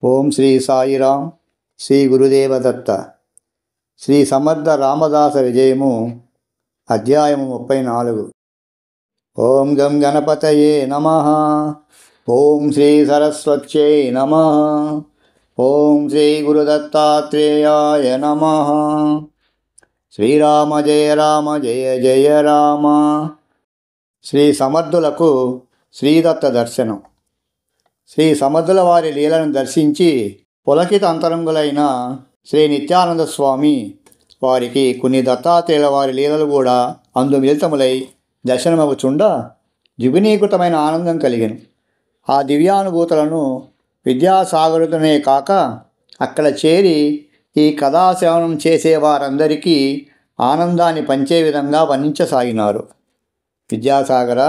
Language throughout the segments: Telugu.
ఓం శ్రీ సాయిరాం. శ్రీ గురుదేవదత్త. శ్రీ సమర్థ రామదాస విజయము. అధ్యాయము 34. ఓం గం గణపతయే నమః. ఓం శ్రీ సరస్వత్యై నమః. ఓం శ్రీ గురుదత్తాత్రేయాయ నమః. శ్రీరామ జయ రామ జయ జయ రామ. శ్రీ సమర్థులకు శ్రీదత్త దర్శనం. శ్రీ సమర్థుల వారి లీలను దర్శించి పులకిత అంతరంగులైన శ్రీ నిత్యానంద స్వామి వారికి కొన్ని దత్తాత్రేయుల వారి లీలలు కూడా అందు మిళితములై దర్శనమవుచుండ ద్విగుణీకృతమైన ఆనందం కలిగెను. ఆ దివ్యానుభూతులను విద్యాసాగరుతనే కాక అక్కడ చేరి ఈ కథాశ్రవణం చేసేవారందరికీ ఆనందాన్ని పంచే విధంగా వర్ణించసాగినారు. విద్యాసాగర,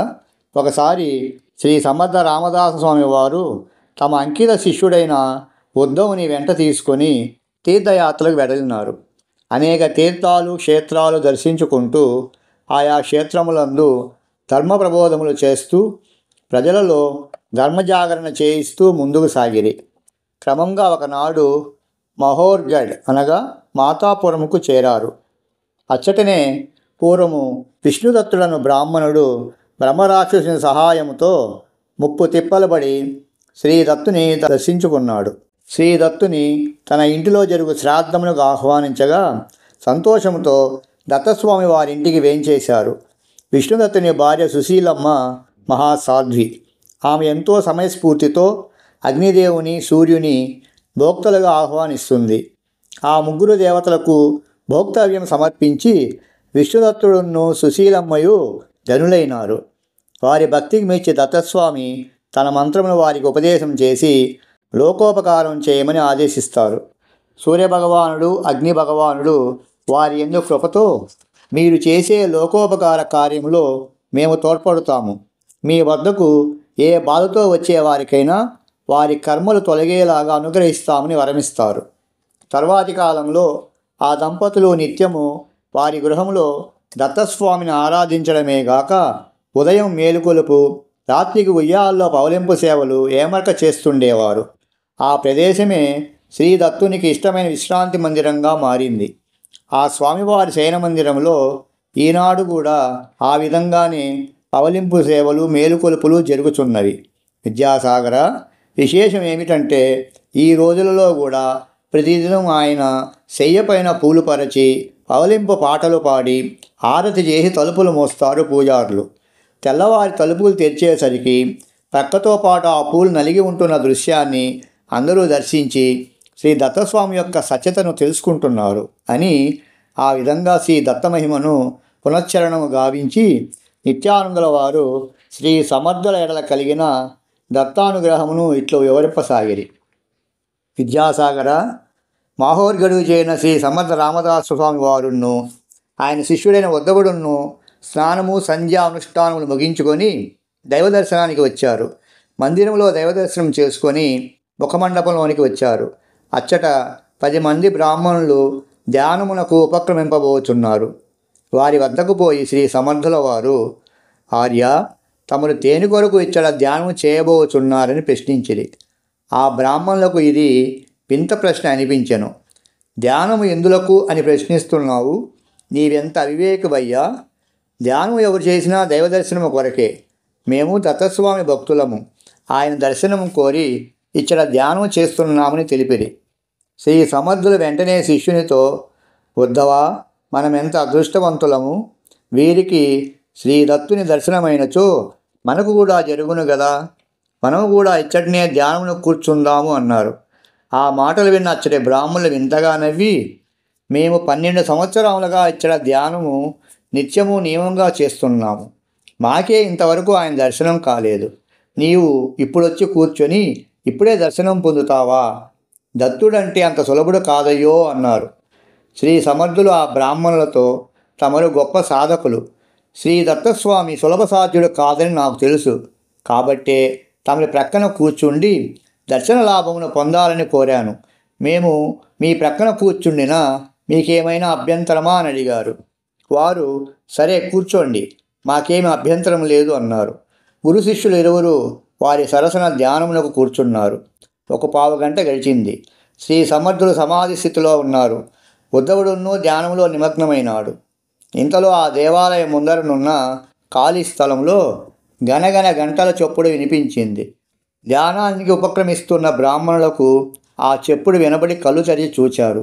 ఒకసారి శ్రీ సమర్థ రామదాస స్వామి వారు తమ అంకిత శిష్యుడైన ఉద్ధవుని వెంట తీసుకొని తీర్థయాత్రలకు వెడలినారు. అనేక తీర్థాలు క్షేత్రాలు దర్శించుకుంటూ ఆయా క్షేత్రములందు ధర్మ ప్రబోధములు చేస్తూ ప్రజలలో ధర్మజాగరణ చేయిస్తూ ముందుకు సాగిరి. క్రమంగా ఒకనాడు మహోర్గఢ్ అనగా మాతాపురముకు చేరారు. అచ్చటనే పూర్వము విష్ణుదత్తులను బ్రాహ్మణుడు బ్రహ్మరాక్షసుని సహాయముతో ముప్పు తిప్పలబడి శ్రీదత్తుని దర్శించుకున్నాడు. శ్రీదత్తుని తన ఇంటిలో జరుగు శ్రాద్ధములకు ఆహ్వానించగా సంతోషంతో దత్తస్వామి వారింటికి వేంచేశారు. విష్ణుదత్తుని భార్య సుశీలమ్మ మహాసాధ్వి. ఆమె ఎంతో సమయస్ఫూర్తితో అగ్నిదేవుని సూర్యుని భోక్తలుగా ఆహ్వానిస్తుంది. ఆ ముగ్గురు దేవతలకు భోక్తవ్యం సమర్పించి విష్ణుదత్తుడును సుశీలమ్మయు ధనులైనారు. వారి భక్తికి మెచ్చి దత్తస్వామి తన మంత్రమును వారికి ఉపదేశం చేసి లోకోపకారం చేయమని ఆదేశిస్తారు. సూర్యభగవానుడు అగ్ని భగవానుడు వారి యందు కృపతో, మీరు చేసే లోకోపకార కార్యంలో మేము తోడ్పడుతాము. మీ వద్దకు ఏ బాధతో వచ్చే వారికైనా వారి కర్మలు తొలగేలాగా అనుగ్రహిస్తామని వరమిస్తారు. తర్వాతి కాలంలో ఆ దంపతులు నిత్యము వారి గృహంలో దత్తస్వామిని ఆరాధించడమే గాక ఉదయం మేలుకొలుపు, రాత్రికి ఉయ్యాల్లో పవలింపు సేవలు ఏమరక చేస్తుండేవారు. ఆ ప్రదేశమే శ్రీదత్తునికి ఇష్టమైన విశ్రాంతి మందిరంగా మారింది. ఆ స్వామివారి శయన మందిరంలో ఈనాడు కూడా ఆ విధంగానే పవలింపు సేవలు మేలుకొలుపులు జరుగుతున్నవి. విద్యాసాగర, విశేషం ఏమిటంటే ఈ రోజులలో కూడా ప్రతిదినం ఆయన శయ్యపైన పూలు పరచి పవలింపు పాటలు పాడి హారతి చేసి తలుపులు మోస్తారు పూజారులు. తెల్లవారి తలుపులు తెరిచేసరికి ప్రక్కతో పాటు ఆ పూలు నలిగి ఉంటున్న దృశ్యాన్ని అందరూ దర్శించి శ్రీ దత్తస్వామి యొక్క సత్యతను తెలుసుకుంటున్నారు అని ఆ విధంగా శ్రీ దత్తమహిమను పునశ్చరణము గావించి నిత్యానందుల వారు శ్రీ సమర్థుల ఎడల కలిగిన దత్తానుగ్రహమును ఇట్లు వివరింపసాగిరి. విద్యాసాగర, మాహోర్గఢువు చేరిన శ్రీ సమర్థ రామదాస స్వామి వారును ఆయన శిష్యుడైన ఉద్ధవుడును స్నానము సంధ్య అనుష్ఠానములు ముగించుకొని దైవదర్శనానికి వచ్చారు. మందిరంలో దైవదర్శనం చేసుకొని ముఖమండపంలోనికి వచ్చారు. అచ్చట 10 మంది బ్రాహ్మణులు ధ్యానమునకు ఉపక్రమింపబోచున్నారు. వారి వద్దకు పోయి శ్రీ సమర్థుల వారు, ఆర్య, తమరు దేని కొరకు ఇచ్చట ధ్యానం చేయబోచున్నారని ప్రశ్నించిరి. ఆ బ్రాహ్మణులకు ఇది వింత ప్రశ్న అనిపించెను. ధ్యానము ఎందులకు అని ప్రశ్నిస్తున్నావు? నీవెంత అవివేకవయ్యా! ధ్యానం ఎవరు చేసినా దైవదర్శనము కొరకే. మేము దత్తస్వామి భక్తులము. ఆయన దర్శనము కోరి ఇచ్చట ధ్యానం చేస్తున్నామని తెలిపిరి. శ్రీ సమర్థులు వెంటనే శిష్యునితో, ఉద్ధవా, మనమెంత అదృష్టవంతులము! వీరికి శ్రీదత్తుని దర్శనమైనచో మనకు కూడా జరుగును గదా. మనము కూడా ఇచ్చటనే ధ్యానమును కూర్చుందాము అన్నారు. ఆ మాటలు విన్న అచ్చటి బ్రాహ్మణులు వింతగా నవ్వి, మేము 12 సంవత్సరాలుగా ఇచ్చట ధ్యానము నిత్యము నియమంగా చేస్తున్నాము. మాకే ఇంతవరకు ఆయన దర్శనం కాలేదు. నీవు ఇప్పుడొచ్చి కూర్చొని ఇప్పుడే దర్శనం పొందుతావా? దత్తుడంటే అంత సులభుడు కాదయ్యో అన్నారు. శ్రీ సమర్థులు ఆ బ్రాహ్మణులతో, తమరు గొప్ప సాధకులు. శ్రీ దత్తస్వామి సులభ సాధ్యుడు కాదని నాకు తెలుసు. కాబట్టే తమరి ప్రక్కన కూర్చుండి దర్శన లాభమును పొందాలని కోరాను. మేము మీ ప్రక్కన కూర్చుండినా మీకేమైనా అభ్యంతరమా అని అడిగారు. వారు, సరే కూర్చోండి, మాకేమీ అభ్యంతరం లేదు అన్నారు. గురు శిష్యులు ఇరువురు వారి సరసన ధ్యానమునకు కూర్చున్నారు. ఒక పావుగంట గడిచింది. శ్రీ సమర్థులు సమాధి స్థితిలో ఉన్నారు. ఉద్ధవుడును ధ్యానంలో నిమగ్నమైనాడు. ఇంతలో ఆ దేవాలయం ముందరనున్న ఖాళీ స్థలంలో గనగన గంటల చొప్పుడు వినిపించింది. ధ్యానానికి ఉపక్రమిస్తున్న బ్రాహ్మణులకు ఆ చెప్పుడు వినబడి కళ్ళు తెరిచి చూచారు.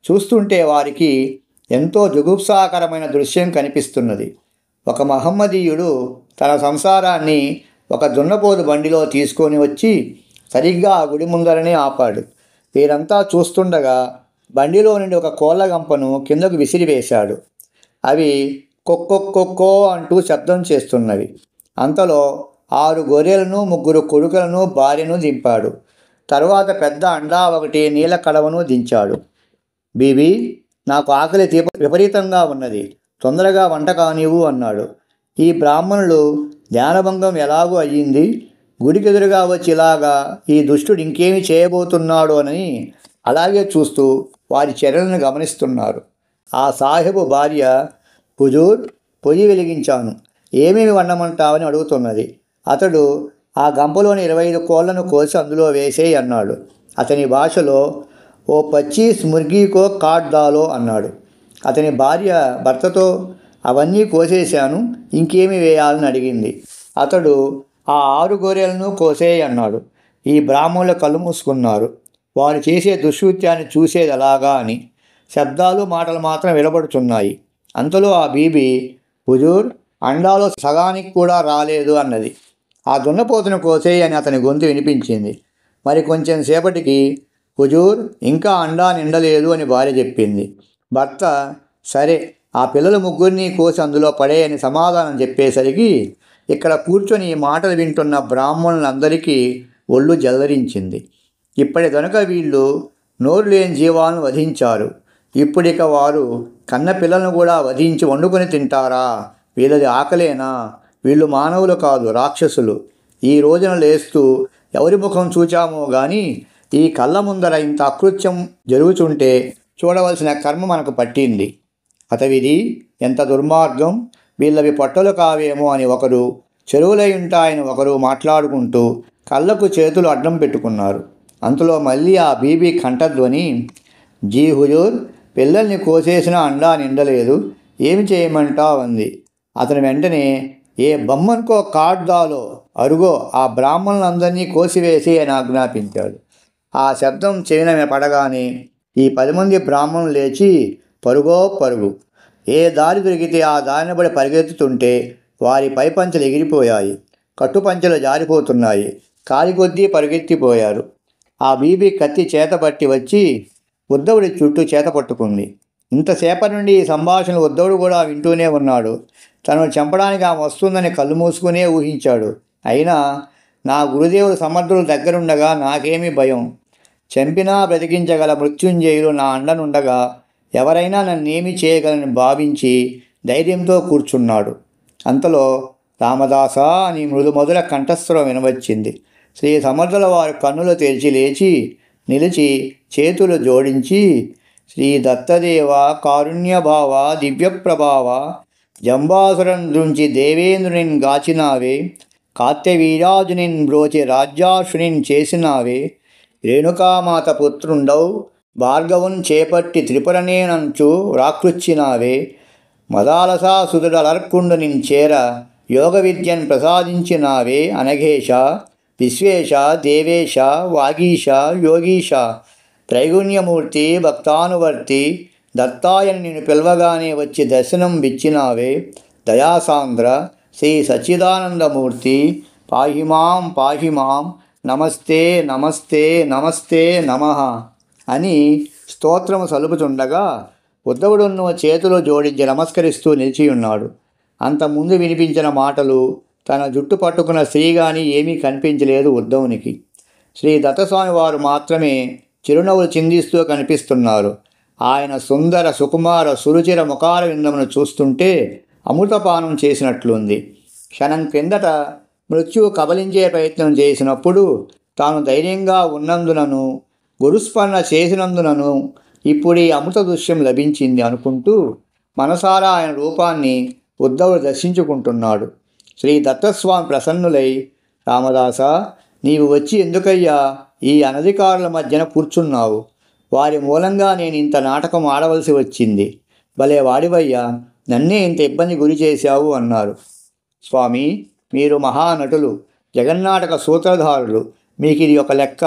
చూస్తుంటే వారికి ఎంతో జుగుప్సాకరమైన దృశ్యం కనిపిస్తున్నది. ఒక మహమ్మదీయుడు తన సంసారాన్ని ఒక దున్నపోతు బండిలో తీసుకొని వచ్చి సరిగ్గా ఆ గుడి ముందరనే ఆపాడు. వీరంతా చూస్తుండగా బండిలో నుండి ఒక కోళ్ళ గంపను కిందకు విసిరివేశాడు. అవి కొక్కొక్కొక్కో అంటూ శబ్దం చేస్తున్నవి. అంతలో 6 గొర్రెలను 3 కొడుకులను భార్యను దింపాడు. తరువాత పెద్ద అండా ఒకటి నీళ్ళ కడవను దించాడు. బీబీ, నాకు ఆకలి విపరీతంగా ఉన్నది, తొందరగా వంట కానివ్వు అన్నాడు. ఈ బ్రాహ్మణులు ధ్యానభంగం ఎలాగూ అయ్యింది, గుడికెదురుగా వచ్చి ఇలాగా ఈ దుష్టుడు ఇంకేమి చేయబోతున్నాడు అని అలాగే చూస్తూ వారి చర్యలను గమనిస్తున్నారు. ఆ సాహెబు భార్య, హుజూర్, పొయ్యి వెలిగించాను, ఏమేమి వండమంటావని అడుగుతున్నది. అతడు ఆ గంపలోని 25 కోళ్లను కోసి అందులో వేసేయి అన్నాడు. అతని భాషలో ఓ 25 ముర్గీకో కాట్ దాలో అన్నాడు. అతని భార్య భర్తతో అవన్నీ కోసేశాను, ఇంకేమి వేయాలని అడిగింది. అతడు ఆ 6 గొర్రెలను కోసేయి అన్నాడు. ఈ బ్రాహ్మణులు కళ్ళు మూసుకున్నారు. వారు చేసే దుష్కృత్యాన్ని చూసేది అలాగా అని. శబ్దాలు మాటలు మాత్రం వినబడుతున్నాయి. అంతలో ఆ బీబీ, హుజూర్, అండాలో సగానికి కూడా రాలేదు అన్నది. ఆ దున్నపోతును కోసేయి అని అతని గొంతు వినిపించింది. మరి కొంచెం సేపటికి, హుజూర్, ఇంకా అండా నిండలేదు అని భార్య చెప్పింది. భర్త, సరే, ఆ పిల్లలు 3 కోసి అందులో పడే అని సమాధానం చెప్పేసరికి ఇక్కడ కూర్చొని ఈ మాటలు వింటున్న బ్రాహ్మణులందరికీ ఒళ్ళు జలధరించింది. ఇప్పటి కనుక వీళ్ళు నోరు లేని జీవాలను వధించారు. ఇప్పుడిక వారు కన్న పిల్లలను కూడా వధించి వండుకొని తింటారా? వీళ్ళది ఆకలేనా? వీళ్ళు మానవులు కాదు, రాక్షసులు. ఈ రోజున లేస్తూ ఎవరి ముఖం చూచామో కానీ ఈ కళ్ళ ముందర ఇంత అకృత్యం జరుగుతుంటే చూడవలసిన కర్మ మనకు పట్టింది. అతవిది ఎంత దుర్మార్గం, వీళ్ళవి పొట్టలు కావేమో అని ఒకరు, చెరువులై ఉంటాయని ఒకరు మాట్లాడుకుంటూ కళ్ళకు చేతులు అడ్డం పెట్టుకున్నారు. అంతలో మళ్ళీ ఆ బీబీ కంఠధ్వని, జీ హుజూర్, పిల్లల్ని కోసేసిన అండా నిండలేదు, ఏమి చేయమంటావు అంది. అతను వెంటనే, ఏ బొమ్మనుకో కాడ్దాలో అరుగో ఆ బ్రాహ్మణులందరినీ కోసివేసి అని ఆజ్ఞాపించాడు. ఆ శబ్దం చెవిన పడగానే ఈ 10 మంది బ్రాహ్మణులు లేచి పరుగో పరుగు, ఏ దారి దొరికితే ఆ దారిని పడి పరిగెత్తుతుంటే వారి పైపంచలు ఎగిరిపోయాయి, కట్టుపంచలు జారిపోతున్నాయి. కాలి కొద్దీ పరిగెత్తిపోయారు. ఆ బీబీ కత్తి చేతపట్టి వచ్చి ఉద్ధవుడి చుట్టూ చేత పట్టుకుంది. ఇంతసేపటి నుండి ఈ సంభాషణ ఉద్ధవుడు కూడా వింటూనే ఉన్నాడు. తనను చంపడానికి ఆమె వస్తుందని కళ్ళు మూసుకునే ఊహించాడు. అయినా నా గురుదేవుడు సమర్థులు దగ్గరుండగా నాకేమీ భయం, చంపినా బ్రతికించగల మృత్యుంజయులు నా అండనుండగా ఎవరైనా నన్నేమీ చేయగలని భావించి ధైర్యంతో కూర్చున్నాడు. అంతలో రామదాస అని మృదుమధుర కంఠస్వరం వినవచ్చింది. శ్రీ సమర్థుల వారు కన్నులు తెరిచి లేచి నిలిచి చేతులు జోడించి, శ్రీ దత్తదేవ కారుణ్యభావ దివ్యప్రభావ, జంబాసురం దృంచి దేవేంద్రునిన్ గాచినావే, కాత్యవీరాజునిన్ బ్రోచి రాజ్యాశ్రునిన్ చేసినావే, రేణుకామాత పుత్రుండవు భార్గవున్ చేపట్టి త్రిపురనేనంచు రాకృచ్చినావే, మదాలసాసుదుడలర్కుండు నిన్ చేర యోగ విద్యను ప్రసాదించినావే అనఘేశ, విశ్వేశ, దేవేశ, వాగీశ, యోగీశ, త్రైగుణ్యమూర్తి, భక్తానువర్తి, దత్తాయని నిన్ను పిలవగానే వచ్చి దర్శనం ఇచ్చినావే, దయాసాంద్ర శ్రీ సచ్చిదానందమూర్తి, పాహిమాం పాహిమాం, నమస్తే నమస్తే నమస్తే నమః అని స్తోత్రము సలుపుతుండగా ఉద్ధవుడును చేతులు జోడించి నమస్కరిస్తూ నిలిచియున్నాడు. అంతకుముందు వినిపించిన మాటలు, తన జుట్టు పట్టుకున్న స్త్రీ కానీ ఏమీ కనిపించలేదు ఉద్ధవునికి. శ్రీ దత్తస్వామి వారు మాత్రమే చిరునవ్వులు చిందిస్తూ కనిపిస్తున్నారు. ఆయన సుందర సుకుమార సురుచిర ముఖార విందమును చూస్తుంటే అమృతపానం చేసినట్లుంది. క్షణం క్రిందట మృత్యువు కబలించే ప్రయత్నం చేసినప్పుడు తాను ధైర్యంగా ఉన్నందునను, గురుస్మరణ చేసినందునను ఇప్పుడు ఈ అమృత దృశ్యం లభించింది అనుకుంటూ మనసారా ఆయన రూపాన్ని ఉద్ధవుడు దర్శించుకుంటున్నాడు. శ్రీ దత్తస్వామి ప్రసన్నులై, రామదాస, నీవు వచ్చి ఎందుకయ్యా ఈ అనధికారుల మధ్యన కూర్చున్నావు. వారి మూలంగా నేను ఇంత నాటకం ఆడవలసి వచ్చింది. భలే వాడివయ్యా, నన్నే ఇంత ఇబ్బంది గురి చేశావు అన్నారు. స్వామి, మీరు మహానటులు, జగన్నాటక సూత్రధారులు. మీకు ఇది ఒక లెక్క.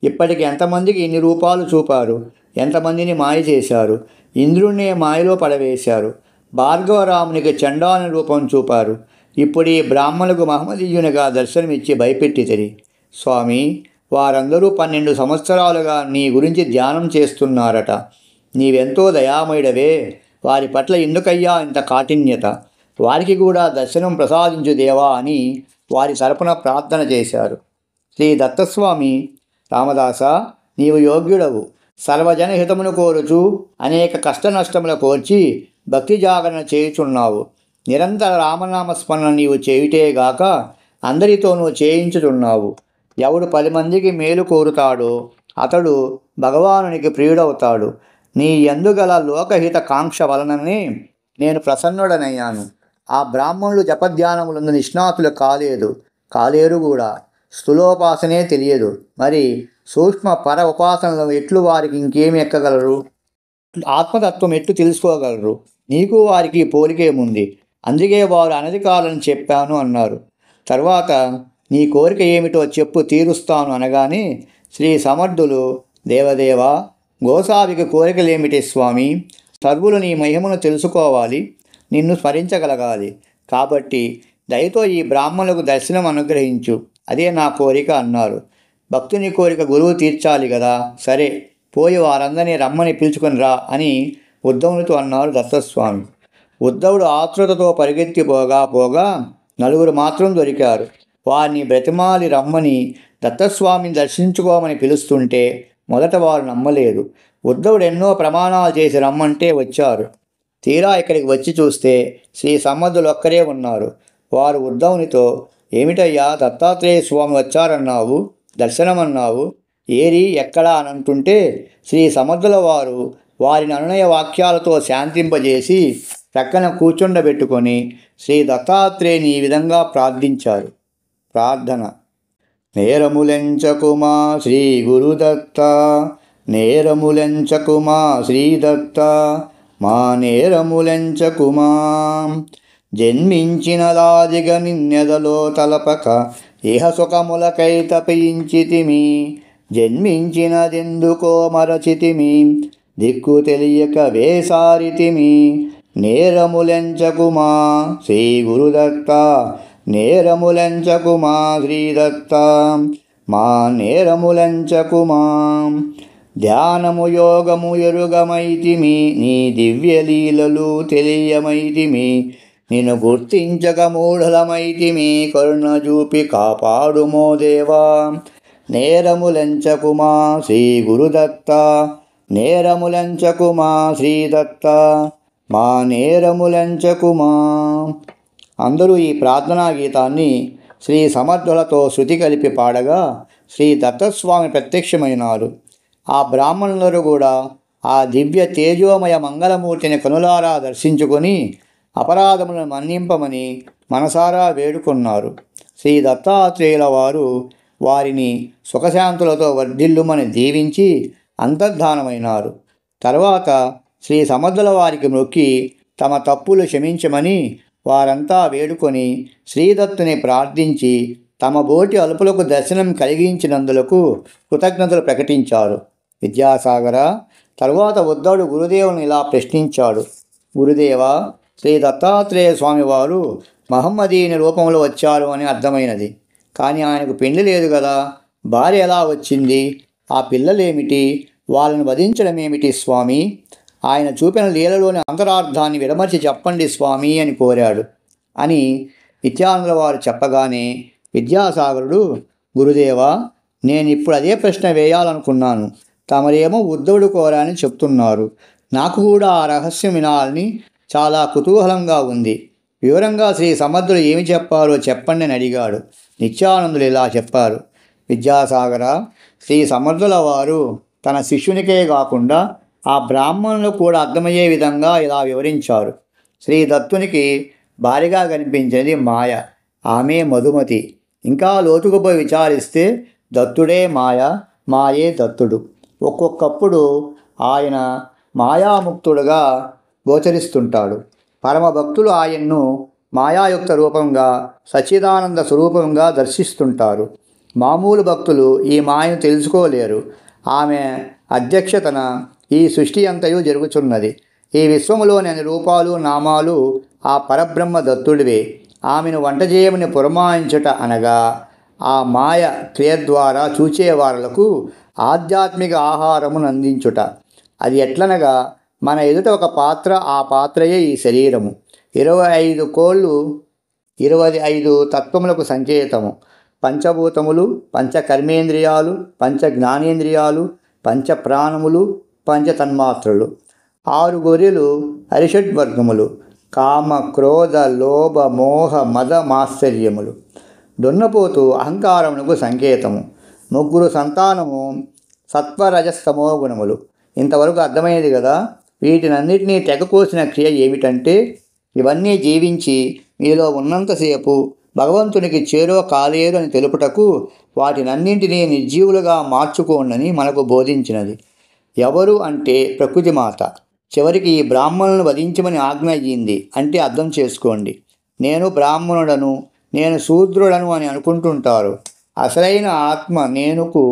ఇప్పటికి ఎంతమందికి ఇన్ని రూపాలు చూపారు, ఎంతమందిని మాయ చేశారు. ఇంద్రుణ్ణే మాయలో పడవేశారు. భార్గవరామునికి చండాలని రూపం చూపారు. ఇప్పుడు ఈ బ్రాహ్మణులకు మహమ్మదీయునిగా దర్శనమిచ్చి భయపెట్టితిరి. స్వామి, వారందరూ 12 సంవత్సరాలుగా నీ గురించి ధ్యానం చేస్తున్నారట. నీవెంతో దయామయుడవే, వారి పట్ల ఎందుకయ్యా ఇంత కాఠిన్యత? వారికి కూడా దర్శనం ప్రసాదించు దేవా అని వారి తరపున ప్రార్థన చేశారు. శ్రీ దత్తస్వామి, రామదాస, నీవు యోగ్యుడవు. సర్వజనహితమును కోరుచు అనేక కష్టనష్టముల కోర్చి భక్తి జాగరణ చేయుచున్నావు. నిరంతర రామనామస్మరణ నీవు చేయుటేగాక అందరితోనూ చేయించుచున్నావు. ఎవడు 10 మందికి మేలు కోరుతాడో అతడు భగవానునికి ప్రియుడవుతాడు. నీ యందుగల లోకహిత కాంక్ష వలననే నేను ప్రసన్నుడనయ్యాను. ఆ బ్రాహ్మణులు జపధ్యానములందు నిష్ణాతులు కాలేరు కూడా. స్థూలోపాసనే తెలియదు. మరి సూక్ష్మ పర ఉపాసనలు ఎట్లు వారికి ఇంకేమి ఎక్కగలరు? ఆత్మతత్వం ఎట్లు తెలుసుకోగలరు? నీకు వారికి పోలికేముంది? అందుకే వారు అనధికారులని చెప్పాను అన్నారు. తర్వాత నీ కోరిక ఏమిటో చెప్పు, తీరుస్తాను అనగానే శ్రీ సమర్థులు, దేవదేవ, గోసావికి కోరికలేమిటి స్వామి? సర్వులు నీ మహిమను తెలుసుకోవాలి, నిన్ను స్మరించగలగాలి. కాబట్టి దయతో ఈ బ్రాహ్మణులకు దర్శనం అనుగ్రహించు, అదే నా కోరిక అన్నారు. భక్తుని కోరిక గురువు తీర్చాలి కదా. సరే, పోయి వారందరినీ రమ్మని పిలుచుకొని రా అని ఉద్ధవునితో అన్నారు దత్తస్వామి. ఉద్ధవుడు ఆతృతతో పరిగెత్తిపోగా నలుగురు మాత్రం దొరికారు. వారిని బ్రతిమాలి రమ్మని దత్తస్వామిని దర్శించుకోమని పిలుస్తుంటే మొదట వారు నమ్మలేదు. ఉద్ధవుడు ఎన్నో ప్రమాణాలు చేసి రమ్మంటే వచ్చారు. తీరా ఇక్కడికి వచ్చి చూస్తే శ్రీ సమర్థులు ఒక్కరే ఉన్నారు. వారు ఉద్ధవునితో, ఏమిటయ్యా, దత్తాత్రేయ స్వామి వచ్చారన్నావు, దర్శనమన్నావు, ఏరి ఎక్కడా అని అంటుంటే శ్రీ సమర్థుల వారు వారిని అనునయ వాక్యాలతో శాంతింపజేసి ప్రక్కన కూర్చుండబెట్టుకొని శ్రీ దత్తాత్రేయుని ఈ విధంగా ప్రార్థించారు. ప్రార్థన. నేరములెంచకుమా శ్రీ గురుదత్త, నేరములెంచకుమా శ్రీదత్త, మా నేరములెంచకుమా. జన్మించినదాదిగ నిన్నెదలో తలపక ఇహ సుఖములకై తపించితిమి. జన్మించినదెందుకో మరచితిమి, దిక్కు తెలియక వేసారితిమి. నేరములెంచకుమా శ్రీ గురుదత్త, నేరములెంచకుమా శ్రీదత్త, మా నేరములెంచకుమా. ధ్యానము యోగము ఎరుగమైతిమి, నీ దివ్యలీలలు తెలియమైతిమి. నిన్ను గుర్తించక మూఢలమైతిమి, కరుణ చూపి కాపాడుమో దేవా. నేరములెంచకుమా శ్రీ గురుదత్త, నేరములెంచకుమా శ్రీదత్త, మా నేరములెంచకుమా. అందరూ ఈ ప్రార్థనా గీతాన్ని శ్రీ సమర్థులతో శృతి కలిపి పాడగా శ్రీ దత్తస్వామి ప్రత్యక్షమైనారు. ఆ బ్రాహ్మణులందరూ కూడా ఆ దివ్య తేజోమయ మంగళమూర్తిని కనులారా దర్శించుకొని అపరాధములను మన్నింపమని మనసారా వేడుకున్నారు. శ్రీ దత్తాత్రేయుల వారు వారిని సుఖశాంతులతో వర్ధిల్లుమని దీవించి అంతర్ధానమైనారు. తర్వాత శ్రీ సమర్థుల వారికి మొక్కి తమ తప్పులు క్షమించమని వారంతా వేడుకొని శ్రీదత్తుని ప్రార్థించి తమ బోటి అల్పులకు దర్శనం కలిగించినందులకు కృతజ్ఞతలు ప్రకటించారు. విద్యాసాగర, తరువాత ఉద్ధవుడు గురుదేవుని ఇలా ప్రశ్నించాడు. గురుదేవ, శ్రీ దత్తాత్రేయ స్వామివారు మహమ్మదీయుని రూపంలో వచ్చారు అని అర్థమైనది. కానీ ఆయనకు పెళ్లి లేదు కదా, భార్య ఎలా వచ్చింది? ఆ పిల్లలేమిటి? వాళ్ళను వధించడం ఏమిటి స్వామి? ఆయన చూపిన లీలలోని అంతరార్థాన్ని విడమర్చి చెప్పండి స్వామి అని కోరాడు అని నిత్యానంద వారు చెప్పగానే విద్యాసాగరుడు, గురుదేవా, నేను ఇప్పుడు అదే ప్రశ్న వేయాలనుకున్నాను. తమరేమో ఉద్ధవుడు కోరాని చెప్తున్నారు. నాకు కూడా ఆ రహస్యం వినాలని చాలా కుతూహలంగా ఉంది. వివరంగా శ్రీ సమర్థులు ఏమి చెప్పారో చెప్పండి అని అడిగాడు. నిత్యానందులు ఇలా చెప్పారు. విద్యాసాగర, శ్రీ సమర్థుల వారు తన శిష్యునికే కాకుండా ఆ బ్రాహ్మణులకు కూడా అర్థమయ్యే విధంగా ఇలా వివరించారు. శ్రీ దత్తునికి భార్యగా కనిపించేది మాయ, ఆమె మధుమతి. ఇంకా లోతుకు పోయి విచారిస్తే దత్తుడే మాయ, మాయే దత్తుడు. ఒక్కొక్కప్పుడు ఆయన మాయాముక్తుడుగా గోచరిస్తుంటాడు. పరమభక్తులు ఆయన్ను మాయాయుక్త రూపంగా, సచ్చిదానంద స్వరూపంగా దర్శిస్తుంటారు. మామూలు భక్తులు ఈ మాయను తెలుసుకోలేరు. ఆమె అధ్యక్షతన ఈ సృష్టి అంతయు జరుగుతున్నది. ఈ విశ్వములోని అన్ని రూపాలు, నామాలు ఆ పరబ్రహ్మ దత్తుడివే. ఆమెను వంట చేయమని పురమాయించుట అనగా ఆ మాయ క్రియ ద్వారా చూచేవారులకు ఆధ్యాత్మిక ఆహారమును అందించుట. అది ఎట్లనగా మన ఎదుట ఒక పాత్ర, ఆ పాత్రయే ఈ శరీరము. 25 కోళ్ళు 25 తత్వములకు సంకేతము. పంచభూతములు, పంచకర్మేంద్రియాలు, పంచ జ్ఞానేంద్రియాలు, పంచ ప్రాణములు, పంచ తన్మాత్రలు. 6 గొర్రెలు అరిషడ్వర్గములు. కామ, క్రోధ, లోభ, మోహ, మద, మాత్సర్యములు. దున్నపోతు అహంకారమునకు సంకేతము. 3 సంతానము సత్వరజస్తమో గుణములు. ఇంతవరకు అర్థమయ్యేది కదా. వీటినన్నిటినీ తెగకోసిన క్రియ ఏమిటంటే, ఇవన్నీ జీవించి మీలో ఉన్నంతసేపు భగవంతునికి చేరువ కాలేరు అని తెలుపుటకు వాటినన్నింటినీ నిర్జీవులుగా మార్చుకోండని మనకు బోధించినది. ఎవరు అంటే ప్రకృతి మాత. చివరికి ఈ బ్రాహ్మణులను వధించమని ఆజ్ఞ అయ్యింది అంటే అర్థం చేసుకోండి. నేను బ్రాహ్మణుడను, నేను శూద్రుడను అని అనుకుంటుంటారు. అసలైన ఆత్మ నేనుకు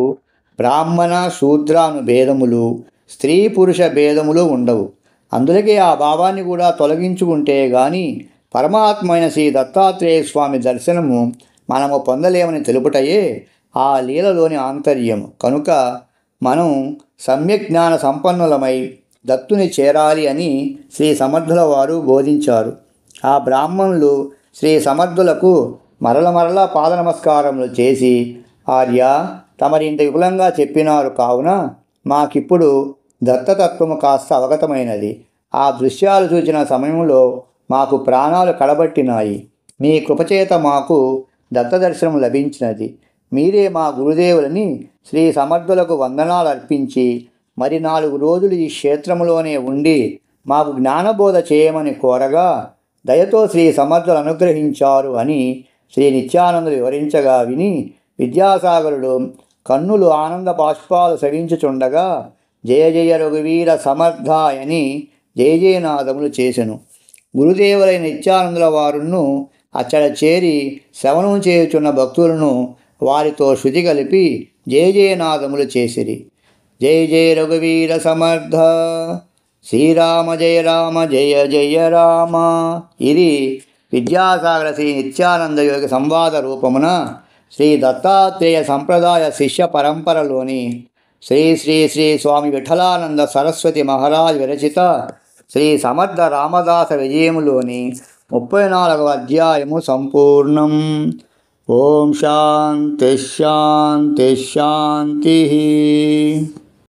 బ్రాహ్మణ శూద్రాను భేదములు, స్త్రీ పురుష భేదములు ఉండవు. అందులకే ఆ భావాన్ని కూడా తొలగించుకుంటే గాని పరమాత్మైన శ్రీ దత్తాత్రేయ స్వామి దర్శనము మనము పొందలేమని తెలుపుటయే ఆ లీలలోని ఆంతర్యం. కనుక మనం సమ్యక్ జ్ఞాన సంపన్నులమై దత్తుని చేరాలి అని శ్రీ సమర్థుల వారు బోధించారు. ఆ బ్రాహ్మణులు శ్రీ సమర్థులకు మరల పాద నమస్కారములు చేసి, ఆర్య, తమరి ఇంత విపులంగా చెప్పినారు కావున మాకిప్పుడు దత్తతత్వము కాస్త అవగతమైనది. ఆ దృశ్యాలు చూచిన సమయంలో మాకు ప్రాణాలు కడబట్టినాయి. మీ కృపచేత మాకు దత్తదర్శనం లభించినది. మీరే మా గురుదేవులని శ్రీ సమర్థులకు వందనాలు అర్పించి మరి 4 రోజులు ఈ క్షేత్రములోనే ఉండి మాకు జ్ఞానబోధ చేయమని కోరగా దయతో శ్రీ సమర్థులు అనుగ్రహించారు అని శ్రీ నిత్యానందులు వివరించగా విని విద్యాసాగరుడు కన్నులు ఆనంద బాష్పాలు సవించుచుండగా జయ జయ రఘువీర సమర్థాయని జయజయనాదములు చేసెను. గురుదేవులైన నిత్యానందుల వారును అచ్చట చేరి శ్రవణం చేయుచున్న భక్తులను వారితో శృతి కలిపి జయజయనాదములు చేసిరి. జయ జయ రఘువీర సమర్థ, శ్రీరామ జయ రామ జయ జయ రామ. ఇది విద్యాసాగర శ్రీ నిత్యానంద యోగి సంవాద రూపమున శ్రీ దత్తాత్రేయ సంప్రదాయ శిష్య పరంపరలోని శ్రీ శ్రీ శ్రీ స్వామి విఠలానంద సరస్వతి మహారాజ్ విరచిత శ్రీ సమర్థ రామదాస విజయములోని 34వ అధ్యాయము సంపూర్ణం. ఓం శాంతి శాంతి శాంతి.